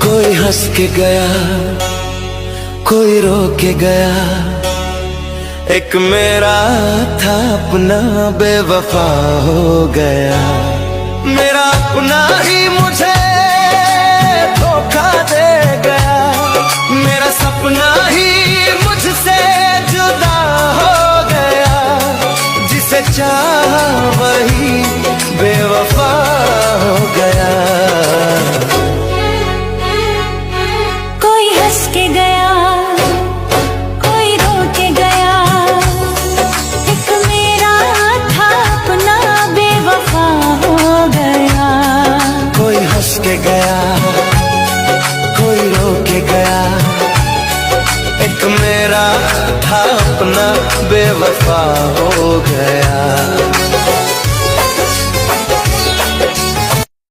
कोई हंस के गया, कोई रो के गया, एक मेरा था अपना बेवफा हो गया। मेरा अपना ही मुझे धोखा दे गया, मेरा सपना ही मुझसे जुदा हो गया, जिसे चाहा वही बेवफा हो गया। कोई हंस के गया, कोई रो के गया, एक मेरा था अपना बेवफा हो गया। कोई हंस के गया, कोई रो के गया, एक मेरा था अपना बेवफा हो गया।